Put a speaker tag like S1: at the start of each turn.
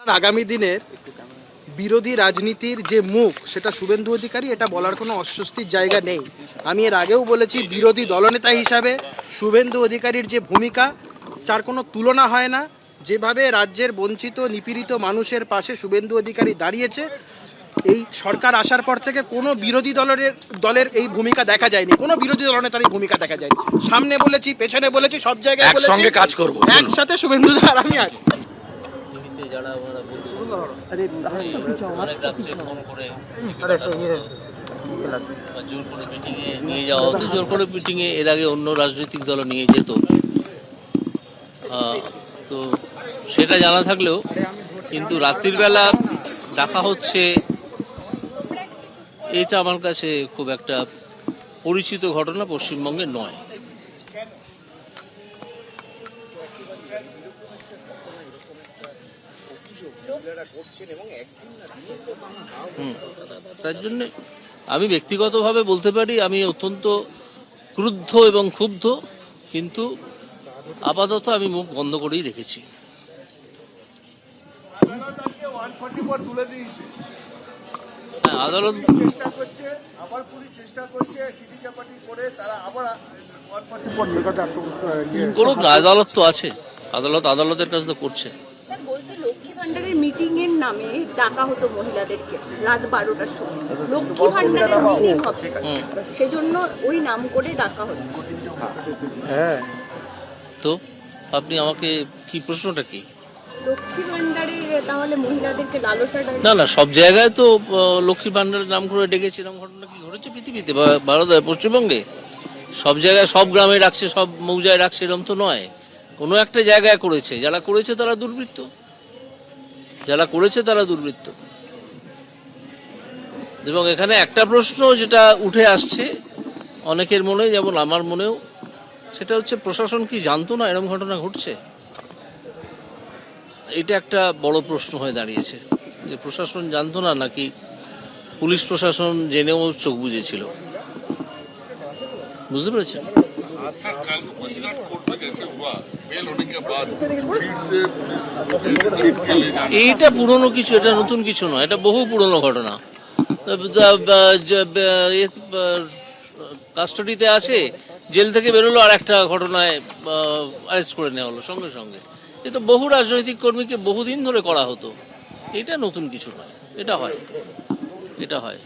S1: আগামী দিনের বিরোধী রাজনীতির যে মুখ সেটা শুভেন্দু অধিকারী, এটা বলার কোনো অস্বস্তির জায়গা নেই। আমি এর আগেও বলেছি, বিরোধী দলনেতা হিসাবে শুভেন্দু অধিকারীর যে ভূমিকা তার কোনো তুলনা হয় না। যেভাবে রাজ্যের বঞ্চিত নিপীড়িত মানুষের পাশে শুভেন্দু অধিকারী দাঁড়িয়েছে, এই সরকার আসার পর থেকে কোনো বিরোধী দলের এই ভূমিকা দেখা যায়নি, কোনো বিরোধী দলনেতার এই ভূমিকা দেখা যায়নি। সামনে বলেছি, পেছনে বলেছি, সব জায়গায় বলেছি
S2: একসঙ্গে কাজ করব,
S1: একসাথে শুভেন্দু আর আমি আছি।
S3: যারা ওনারা বলছেন অনেক রাত্রে ফোন করে বা জোর করে মিটিংয়ে নিয়ে যাওয়া হতো। জোর করে মিটিংয়ে এর আগে অন্য রাজনৈতিক দল নিয়ে যেত, তো সেটা জানা থাকলেও কিন্তু রাত্রির বেলা ডাকা হচ্ছে, এটা আমার কাছে খুব একটা পরিচিত ঘটনা পশ্চিমবঙ্গে নয়। তার জন্য আমি ব্যক্তিগতভাবে বলতে পারি আমি অত্যন্ত ক্রুদ্ধ এবং ক্ষুব্ধ, কিন্তু আপাতত আমি মুখ বন্ধ করেই রেখেছি। আদালত আদালত তো আছে, আদালতের কাজ তো করছে।
S4: লক্ষ্মী ভান্ডারের মিটিং এর নামে ডাকা হতো মহিলাদেরকে রাত 12টার সময়। লক্ষ্মী ভান্ডারের মিটিং হবে, সেজন্য ওই নাম করে ডাকা হতো।
S1: হ্যাঁ,
S3: তো আপনি আমাকে কি প্রশ্নটা কি?
S4: লক্ষ্মী ভান্ডারের তাহলে মহিলাদেরকে লালসা
S3: না না, সব জায়গায় তো লক্ষ্মী ভান্ডারের নাম করে ডেকেছে, এরকম ঘটনা কি ঘটেছে পৃথিবীতে বা ভারতে পশ্চিমবঙ্গে? সব জায়গায় সব গ্রামে রাখছে, সব মৌজায় রাখছে, এরকম তো নয়। কোনো একটা জায়গায় করেছে, যারা করেছে তারা দুর্বৃত্ত, যারা করেছে তারা দুর্বৃত্ত। এবং এখানে একটা প্রশ্ন যেটা উঠে আসছে অনেকের মনে, যেমন আমার মনেও, সেটা হচ্ছে প্রশাসন কি জানতো না এরকম ঘটনা ঘটছে? এটা একটা বড় প্রশ্ন হয়ে দাঁড়িয়েছে, যে প্রশাসন জানতো না নাকি পুলিশ প্রশাসন জেনেও চোখ বুজেছিল। বুঝতে পেরেছেন? এইটা পুরনো কিছু, এটা নতুন কিছু নয়, এটা বহু পুরনো ঘটনা। কাস্টাডিতে আছে, জেল থেকে বেরোলো, আর একটা ঘটনায় অ্যারেস্ট করে নেওয়া হলো সঙ্গে সঙ্গে। এ তো বহু রাজনৈতিক কর্মীকে বহুদিন ধরে করা হতো, এটা নতুন কিছু নয়, এটা হয়, এটা হয়।